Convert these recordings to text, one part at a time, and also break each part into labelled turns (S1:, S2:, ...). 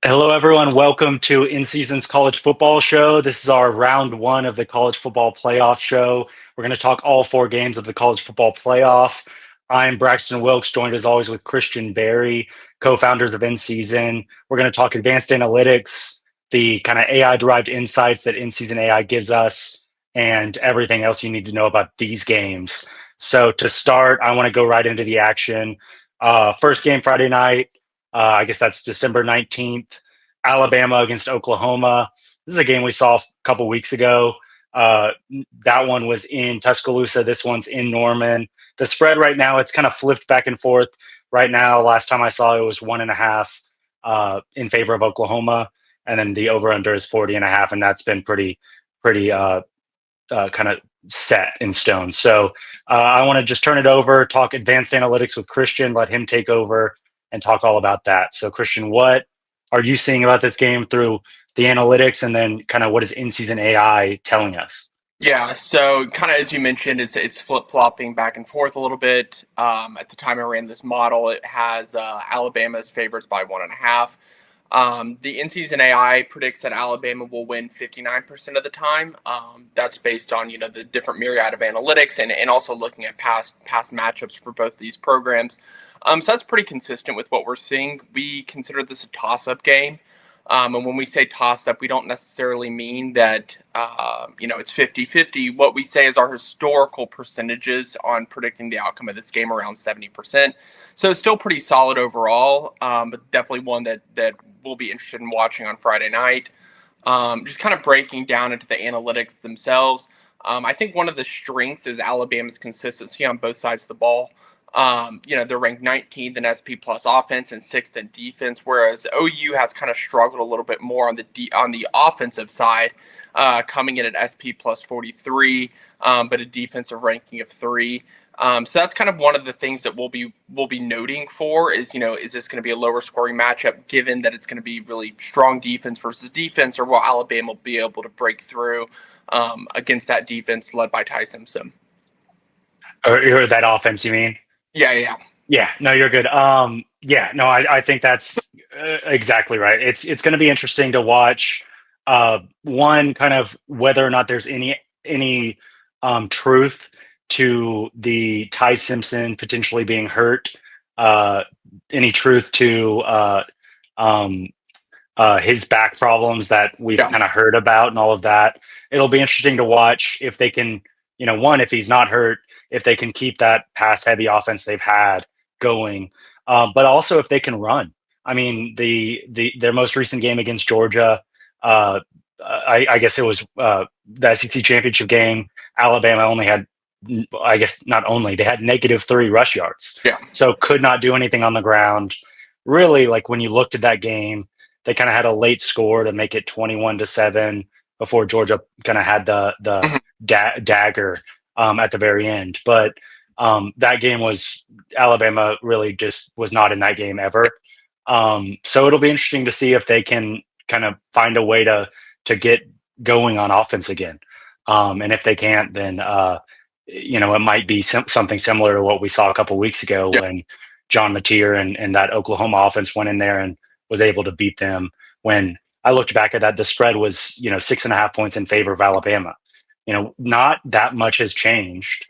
S1: Hello, everyone. Welcome to In-Season's College Football Show. This is our round one of the College Football Playoff Show. We're going to talk all four games of the College Football Playoff. I'm Braxton Wilkes, joined as always with Christian Berry, co-founders of In-Season. We're going to talk advanced analytics, the kind of AI-derived insights that In-Season AI gives us, and everything else you need to know about these games. So to start, I want to go right into the action. First game Friday night. I guess that's December 19th. Alabama against Oklahoma. This is a game we saw a couple weeks ago. That one was in Tuscaloosa. This one's in Norman. The spread right now, it's kind of flipped back and forth. Right now, last time I saw it was 1.5 in favor of Oklahoma. And then the over-under is 40.5. And that's been pretty kind of set in stone. So I want to just turn it over, talk advanced analytics with Christian, let him take over and talk all about that. So Christian, what are you seeing about this game through the analytics, and then kind of what is in-season AI telling us?
S2: Yeah, so kind of as you mentioned, it's flip-flopping back and forth a little bit. At the time I ran this model, it has Alabama's favorites by 1.5. The in-season AI predicts that Alabama will win 59% of the time. That's based on the different myriad of analytics and also looking at past matchups for both these programs. So that's pretty consistent with what we're seeing. We consider this a toss-up game. And when we say toss-up, we don't necessarily mean that, it's 50-50. What we say is our historical percentages on predicting the outcome of this game around 70%. So it's still pretty solid overall, but definitely one that we'll be interested in watching on Friday night. Just kind of breaking down into the analytics themselves. I think one of the strengths is Alabama's consistency on both sides of the ball. They're ranked 19th in SP plus offense and 6th in defense, whereas OU has kind of struggled a little bit more on the offensive side, coming in at SP plus 43, but a defensive ranking of 3. So that's kind of one of the things that we'll be noting for is this going to be a lower scoring matchup, given that it's going to be really strong defense versus defense, or will Alabama be able to break through against that defense led by Ty Simpson?
S1: Or that offense, you mean?
S2: Yeah.
S1: Yeah, no, you're good. I think that's exactly right. It's going to be interesting to watch. One, kind of whether or not there's any truth to the Ty Simpson potentially being hurt. Any truth to his back problems that we've kind of heard about and all of that. It'll be interesting to watch if they can, one, if he's not hurt, if they can keep that pass-heavy offense they've had going, but also if they can run. I mean, their most recent game against Georgia, I guess it was the SEC championship game. Alabama only had, I guess not only, they had -3 rush yards.
S2: Yeah.
S1: So could not do anything on the ground. Really, like when you looked at that game, they kind of had a late score to make it 21-7 before Georgia kind of had the dagger at the very end. But that game was Alabama really just was not in that game ever. So it'll be interesting to see if they can kind of find a way to get going on offense again. And if they can't, then it might be something similar to what we saw a couple weeks ago when John Mateer and that Oklahoma offense went in there and was able to beat them. When I looked back at that, the spread was 6.5 points in favor of Alabama. Not that much has changed.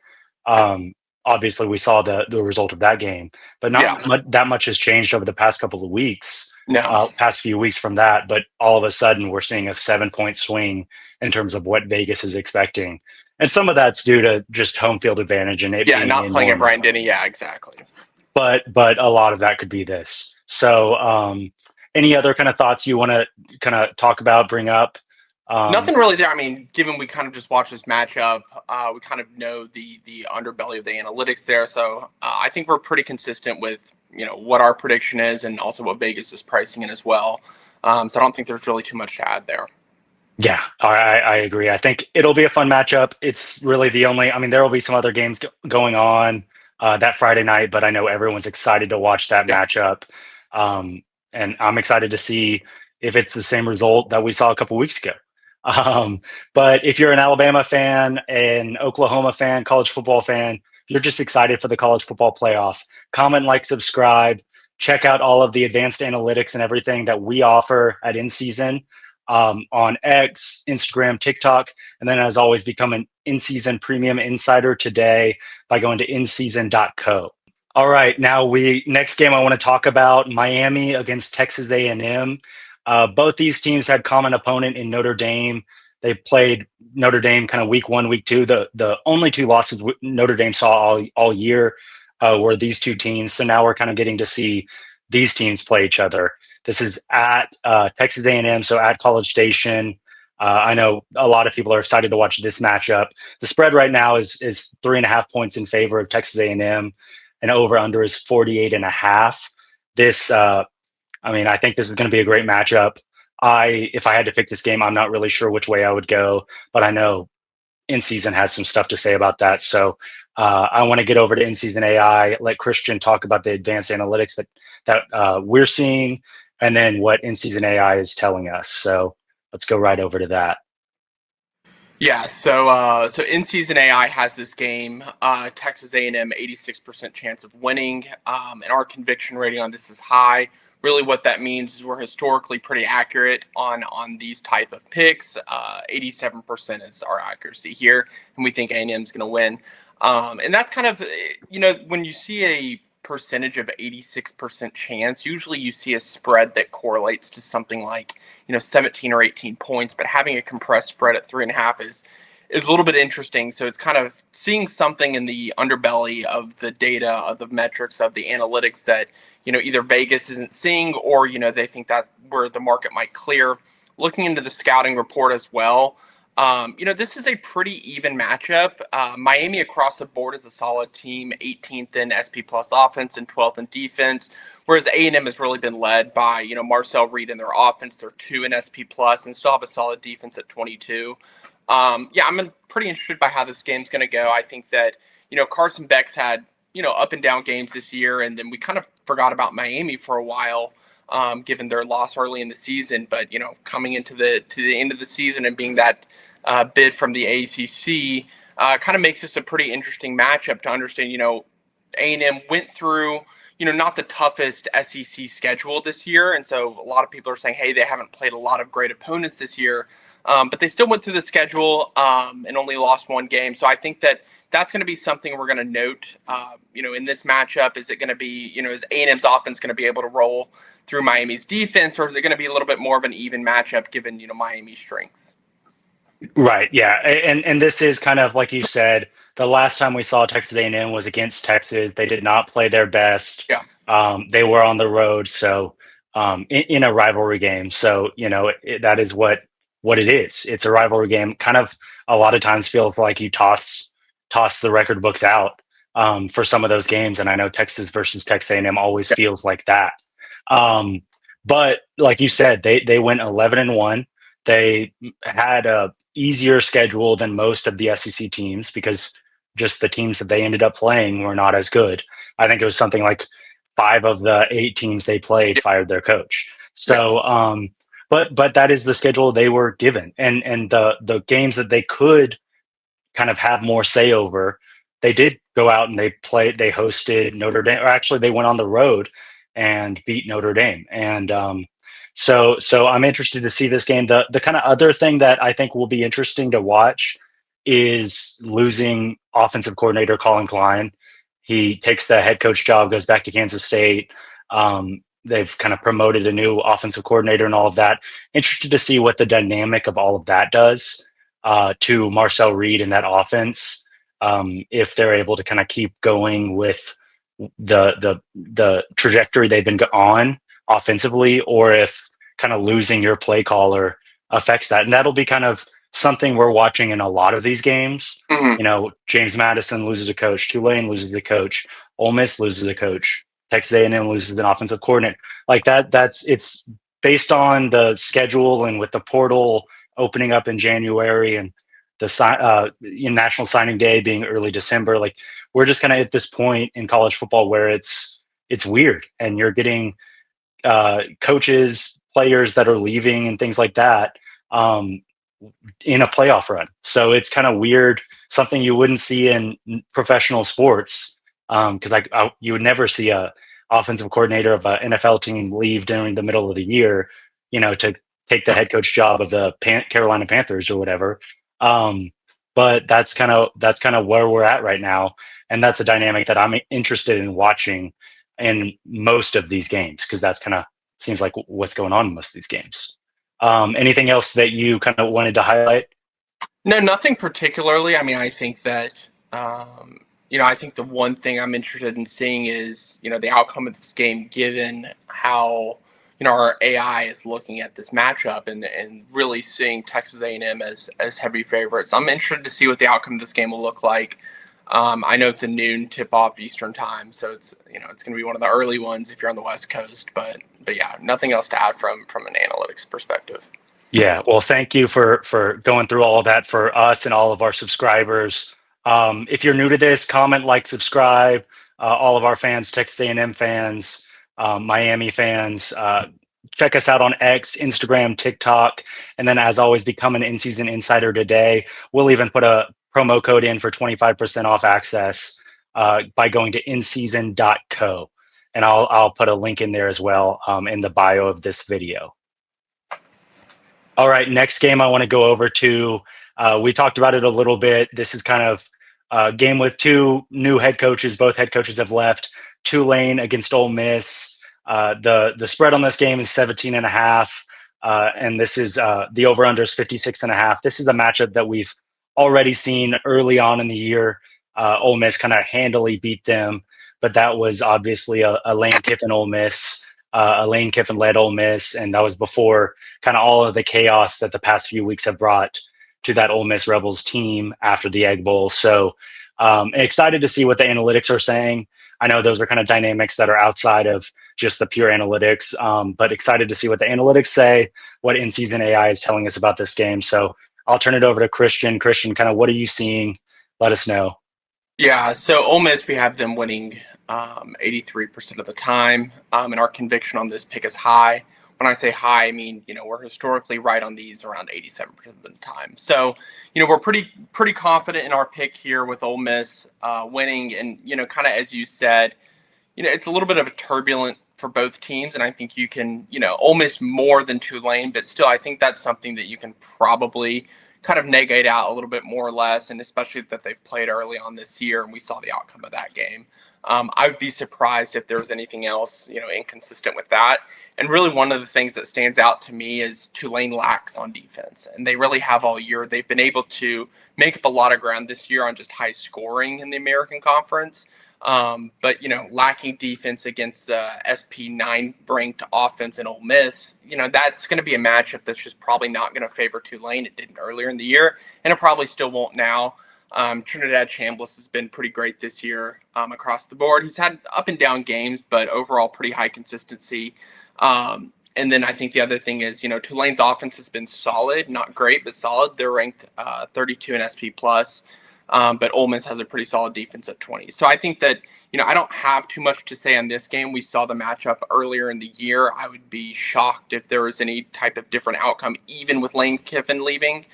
S1: Obviously, we saw the result of that game, but not that much has changed over the past couple of weeks.
S2: No.
S1: Past few weeks from that, but all of a sudden we're seeing a 7-point swing in terms of what Vegas is expecting, and some of that's due to just home field advantage and it being
S2: not playing at Bryant-Denny. Yeah, exactly.
S1: But a lot of that could be this. So, any other kind of thoughts you want to kind of talk about, bring up?
S2: Nothing really there. I mean, given we kind of just watched this matchup, we kind of know the underbelly of the analytics there. So I think we're pretty consistent with what our prediction is and also what Vegas is pricing in as well. So I don't think there's really too much to add there.
S1: Yeah, I agree. I think it'll be a fun matchup. It's really the only. I mean, there will be some other games going on that Friday night, but I know everyone's excited to watch that matchup, and I'm excited to see if it's the same result that we saw a couple weeks ago. But if you're an Alabama fan, an Oklahoma fan, college football fan, you're just excited for the college football playoff, comment, like, subscribe, check out all of the advanced analytics and everything that we offer at InSeason on X, Instagram, TikTok, and then as always, become an InSeason Premium Insider today by going to inseason.co. All right, now next game I want to talk about Miami against Texas A&M. Both these teams had common opponent in Notre Dame. They played Notre Dame kind of week 1, week 2. The only 2 losses Notre Dame saw all year were these 2 teams. So now we're kind of getting to see these teams play each other. This is at Texas A&M, so at College Station. I know a lot of people are excited to watch this matchup. The spread right now is 3.5 points in favor of Texas A&M. And over under is 48.5. This, I think this is going to be a great matchup. If I had to pick this game, I'm not really sure which way I would go, but I know InSeason has some stuff to say about that. So I want to get over to InSeason AI, let Christian talk about the advanced analytics that we're seeing, and then what InSeason AI is telling us. So let's go right over to that.
S2: Yeah, so INSZN AI has this game, Texas A&M 86% chance of winning, and our conviction rating on this is high. Really what that means is we're historically pretty accurate on these type of picks. 87% is our accuracy here, and we think A&M is going to win. And that's kind of, when you see a percentage of 86% chance, usually you see a spread that correlates to something like 17 or 18 points, but having a compressed spread at 3.5 is a little bit interesting. So it's kind of seeing something in the underbelly of the data, of the metrics, of the analytics that either Vegas isn't seeing, or they think that where the market might clear. Looking into the scouting report as well, this is a pretty even matchup. Miami across the board is a solid team, 18th in SP plus offense and 12th in defense, whereas A&M has really been led by, Marcel Reed in their offense. They're 2 in SP plus and still have a solid defense at 22. I'm pretty interested by how this game's going to go. I think that, Carson Beck's had, up and down games this year, and then we kind of forgot about Miami for a while. Given their loss early in the season, but coming into the end of the season and being that bid from the ACC kind of makes this a pretty interesting matchup to understand. A&M went through not the toughest SEC schedule this year, and so a lot of people are saying, hey, they haven't played a lot of great opponents this year, but they still went through the schedule and only lost 1 game. So I think that that's going to be something we're going to note. In this matchup, is it going to be is A&M's offense going to be able to roll through Miami's defense, or is it going to be a little bit more of an even matchup given Miami's strengths?
S1: Right. Yeah. And this is kind of like you said, the last time we saw Texas A&M was against Texas. They did not play their best.
S2: Yeah.
S1: They were on the road. So in a rivalry game. So, that is what it is. It's a rivalry game. Kind of a lot of times feels like you toss the record books out for some of those games. And I know Texas versus Texas A&M always feels like that. But like you said, they went 11-1. They had a easier schedule than most of the SEC teams because just the teams that they ended up playing were not as good. I think it was something like 5 of the 8 teams they played fired their coach. So, but that is the schedule they were given, and the games that they could kind of have more say over, they did go out and they hosted Notre Dame, or actually they went on the road and beat Notre Dame. And so I'm interested to see this game. The kind of other thing that I think will be interesting to watch is losing offensive coordinator Colin Klein. He takes the head coach job, goes back to Kansas State. They've kind of promoted a new offensive coordinator and all of that. Interested to see what the dynamic of all of that does to Marcel Reed and that offense. If they're able to kind of keep going with the trajectory they've been on offensively, or if kind of losing your play caller affects that. And that'll be kind of something we're watching in a lot of these games.
S2: Mm-hmm.
S1: James Madison loses a coach, Tulane loses a coach, Ole Miss loses a coach, Texas A&M loses an offensive coordinator. Like it's based on the schedule, and with the portal opening up in January and the National Signing Day being early December, like we're just kind of at this point in college football where it's weird, and you're getting coaches, players that are leaving and things like that in a playoff run. So it's kind of weird, something you wouldn't see in professional sports, because you would never see a offensive coordinator of an NFL team leave during the middle of the year, to take the head coach job of the Carolina Panthers or whatever. But that's kind of where we're at right now, and that's a dynamic that I'm interested in watching in most of these games, because that's kind of seems like what's going on in most of these games. Anything else that you kind of wanted to highlight?
S2: No, nothing particularly. I mean, I think that I think the one thing I'm interested in seeing is the outcome of this game, given how our AI is looking at this matchup and really seeing Texas A&M as heavy favorites. I'm interested to see what the outcome of this game will look like. I know it's a noon tip off Eastern time, so it's it's going to be one of the early ones if you're on the West Coast. But yeah, nothing else to add from an analytics perspective.
S1: Yeah, well, thank you for going through all of that for us and all of our subscribers. If you're new to this, comment, like, subscribe. All of our fans, Texas A&M fans, Miami fans, check us out on X, Instagram, TikTok, and then, as always, become an in-season insider today. We'll even put a promo code in for 25% off access by going to inseason.co, and I'll put a link in there as well in the bio of this video. All right, next game I want to go over to. We talked about it a little bit. This is kind of a game with two new head coaches. Both head coaches have left. Tulane against Ole Miss. The spread on this game is 17.5, and this is the over/under is 56.5. This is a matchup that we've already seen early on in the year. Ole Miss kind of handily beat them, but that was obviously a Lane Kiffin Ole Miss. A Lane Kiffin-led Ole Miss, and that was before kind of all of the chaos that the past few weeks have brought to that Ole Miss Rebels team after the Egg Bowl. So excited to see what the analytics are saying. I know those are kind of dynamics that are outside of just the pure analytics, but excited to see what the analytics say, what in-season AI is telling us about this game. So I'll turn it over to Christian. Christian, kind of what are you seeing? Let us know.
S2: Yeah, so Ole Miss, we have them winning 83% of the time, and our conviction on this pick is high. When I say high, I mean we're historically right on these around 87% of the time. So we're pretty confident in our pick here with Ole Miss winning, and kind of as you said, it's a little bit of a turbulent for both teams, and I think you can Ole Miss more than Tulane, but still I think that's something that you can probably kind of negate out a little bit more or less, and especially that they've played early on this year, and we saw the outcome of that game. I would be surprised if there was anything else, inconsistent with that. And really, one of the things that stands out to me is Tulane lacks on defense, and they really have all year. They've been able to make up a lot of ground this year on just high scoring in the American Conference, but lacking defense against the SP9 ranked offense in Ole Miss. That's going to be a matchup that's just probably not going to favor Tulane. It didn't earlier in the year, and it probably still won't now. Trinidad Chambliss has been pretty great this year across the board. He's had up and down games, but overall pretty high consistency. And then I think the other thing is, Tulane's offense has been solid, not great, but solid. They're ranked 32 in SP+, but Ole Miss has a pretty solid defense at 20. So I think that, I don't have too much to say on this game. We saw the matchup earlier in the year. I would be shocked if there was any type of different outcome, even with Lane Kiffin leaving.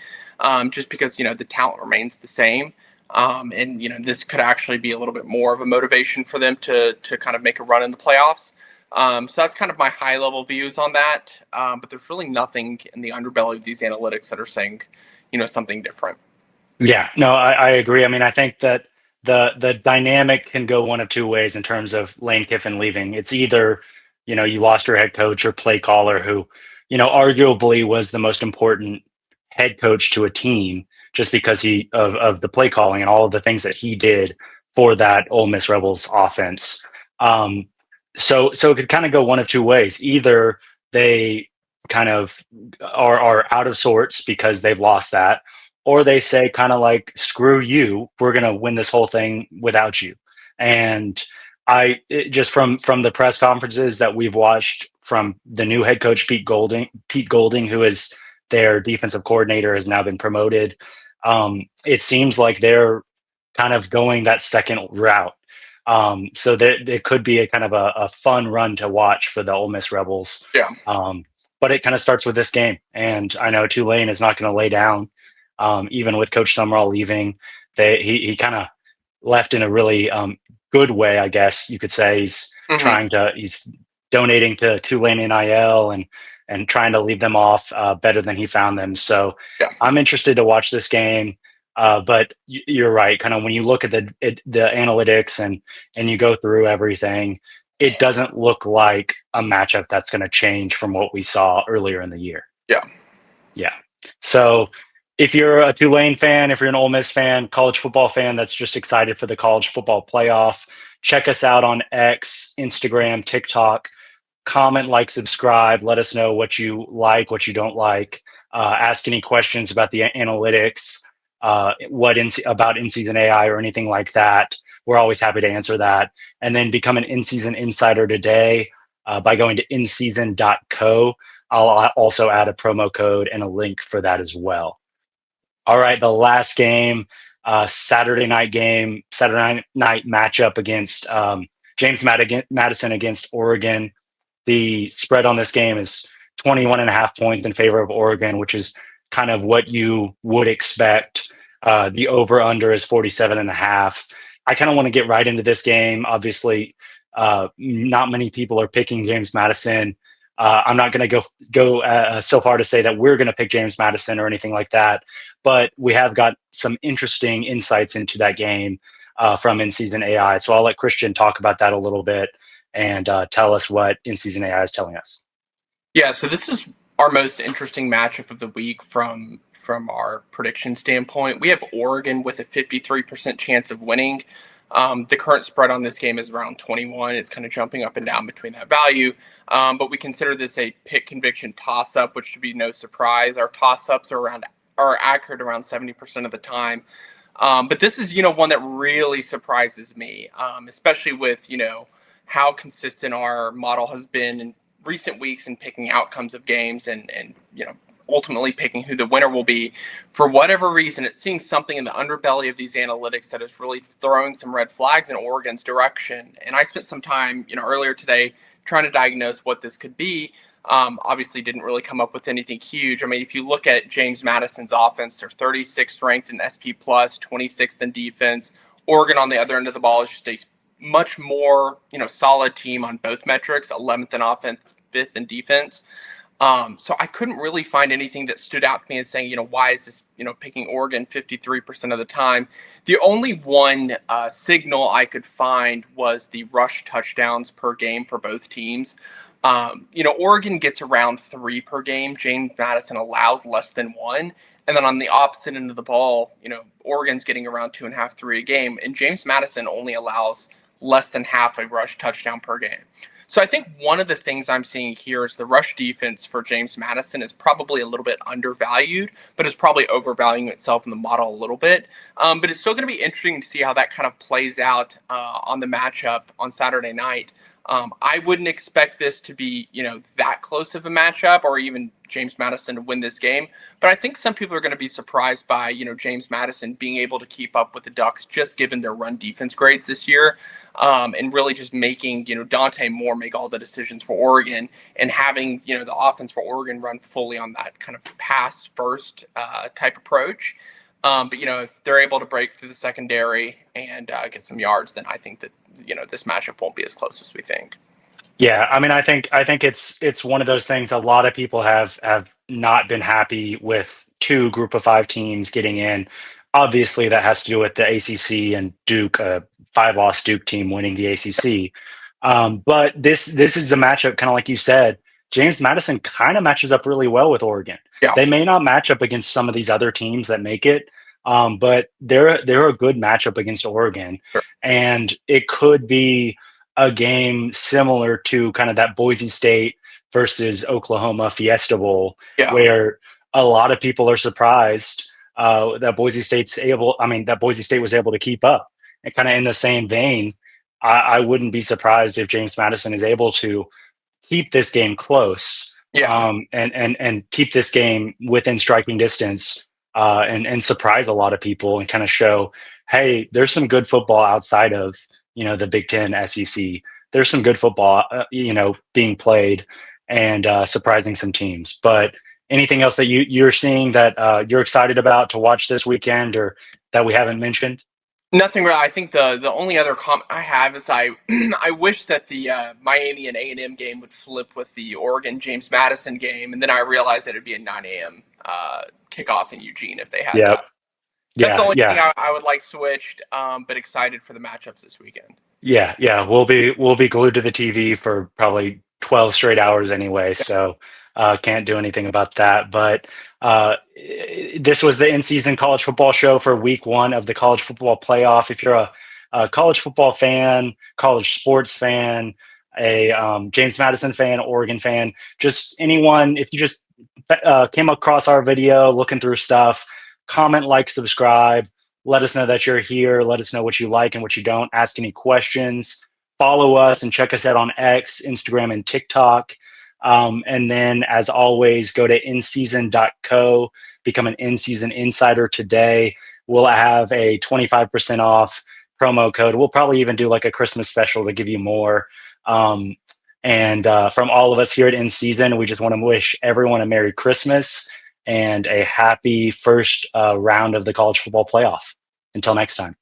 S2: Just because, the talent remains the same. And, this could actually be a little bit more of a motivation for them to kind of make a run in the playoffs. So that's kind of my high level views on that. But there's really nothing in the underbelly of these analytics that are saying, something different.
S1: Yeah, no, I agree. I mean, I think that the dynamic can go one of two ways in terms of Lane Kiffin leaving. It's either, you lost your head coach or play caller who, arguably was the most important head coach to a team just because of the play calling and all of the things that he did for that Ole Miss Rebels offense. So it could kind of go one of two ways. Either they kind of are out of sorts because they've lost that, or they say kind of like, screw you, we're going to win this whole thing without you. And just from the press conferences that we've watched from the new head coach, Pete Golding, who is their defensive coordinator, has now been promoted. It seems like they're kind of going that second route. So there could be a kind of a fun run to watch for the Ole Miss Rebels.
S2: Yeah.
S1: But it kind of starts with this game. And I know Tulane is not going to lay down. Even with Coach Summerall leaving, he kind of left in a really good way, I guess you could say. He's He's donating to Tulane NIL and trying to leave them off better than he found them. So
S2: Yeah.
S1: I'm interested to watch this game. But you're right. Kind of when you look at the analytics and you go through everything, it doesn't look like a matchup that's going to change from what we saw earlier in the year.
S2: Yeah.
S1: Yeah. So if you're a Tulane fan, if you're an Ole Miss fan, college football fan that's just excited for the college football playoff, check us out on X, Instagram, TikTok. Comment, like, subscribe. Let us know what you like, what you don't like. Ask any questions about the analytics, about in-season AI or anything like that. We're always happy to answer that. And then become an in-season insider today by going to inseason.co. I'll also add a promo code and a link for that as well. All right, the last game, Saturday night matchup against James Madison against Oregon. The spread on this game is 21.5 points in favor of Oregon, which is kind of what you would expect. The over-under is 47.5. I kind of want to get right into this game. Obviously, not many people are picking James Madison. I'm not going to go so far to say that we're going to pick James Madison or anything like that, but we have got some interesting insights into that game from in-season AI. So I'll let Christian talk about that a little bit and tell us what in-season AI is telling us.
S2: Yeah, so this is our most interesting matchup of the week from our prediction standpoint. We have Oregon with a 53% chance of winning. The current spread on this game is around 21. It's kind of jumping up and down between that value. But we consider this a pick conviction toss-up, which should be no surprise. Our toss-ups are accurate around 70% of the time. But this is, one that really surprises me, especially with, how consistent our model has been in recent weeks in picking outcomes of games and ultimately picking who the winner will be. For whatever reason, it's seeing something in the underbelly of these analytics that is really throwing some red flags in Oregon's direction. And I spent some time, earlier today trying to diagnose what this could be. Obviously didn't really come up with anything huge. I mean, if you look at James Madison's offense, they're 36th ranked in SP+, 26th in defense. Oregon on the other end of the ball is just a much more, solid team on both metrics, 11th in offense, 5th in defense. So I couldn't really find anything that stood out to me as saying, why is this, picking Oregon 53% of the time. The only one signal I could find was the rush touchdowns per game for both teams. Oregon gets around 3 per game. James Madison allows less than 1. And then on the opposite end of the ball, Oregon's getting around 2.5, 3 a game. And James Madison only allows less than half a rush touchdown per game. So I think one of the things I'm seeing here is the rush defense for James Madison is probably a little bit undervalued, but is probably overvaluing itself in the model a little bit. But it's still going to be interesting to see how that kind of plays out on the matchup on Saturday night. I wouldn't expect this to be, that close of a matchup or even James Madison to win this game. But I think some people are going to be surprised by, James Madison being able to keep up with the Ducks just given their run defense grades this year, and really just making, Dante Moore make all the decisions for Oregon and having, the offense for Oregon run fully on that kind of pass first type approach. But, if they're able to break through the secondary and get some yards, then I think that, this matchup won't be as close as we think.
S1: Yeah, I mean, I think it's one of those things. A lot of people have not been happy with 2 Group of 5 teams getting in. Obviously, that has to do with the ACC and Duke, a 5-loss Duke team winning the ACC. But this is a matchup, kind of like you said. James Madison kind of matches up really well with Oregon.
S2: Yeah.
S1: They may not match up against some of these other teams that make it, but they're a good matchup against Oregon,
S2: Sure.
S1: And it could be a game similar to kind of that Boise State versus Oklahoma Fiesta Bowl, where a lot of people are surprised that Boise State was able to keep up. And kind of in the same vein, I wouldn't be surprised if James Madison is able to keep this game close, and keep this game within striking distance, and surprise a lot of people and kind of show, hey, there's some good football outside of the Big Ten, SEC. There's some good football, being played and surprising some teams. But anything else that you're seeing that you're excited about to watch this weekend or that we haven't mentioned?
S2: Nothing really. I think the only other comment I have is I I wish that the Miami and A&M game would flip with the Oregon James Madison game, and then I realized that it'd be a 9 a.m. Kickoff in Eugene if they had
S1: Yep.
S2: that. That's the
S1: Yeah.
S2: only thing
S1: Yeah.
S2: I would like switched, but excited for the matchups this weekend.
S1: Yeah. Yeah. We'll be glued to the TV for probably 12 straight hours anyway. So can't do anything about that. But this was the in-season college football show for week one of the college football playoff. If you're a college football fan, college sports fan, a James Madison fan, Oregon fan, just anyone, if you just came across our video looking through stuff, comment, like, subscribe. Let us know that you're here. Let us know what you like and what you don't. Ask any questions. Follow us and check us out on X, Instagram, and TikTok. And then, as always, go to inseason.co, become an in-season insider today. We'll have a 25% off promo code. We'll probably even do like a Christmas special to give you more. And from all of us here at In Season, we just want to wish everyone a Merry Christmas and a happy first round of the college football playoff. Until next time.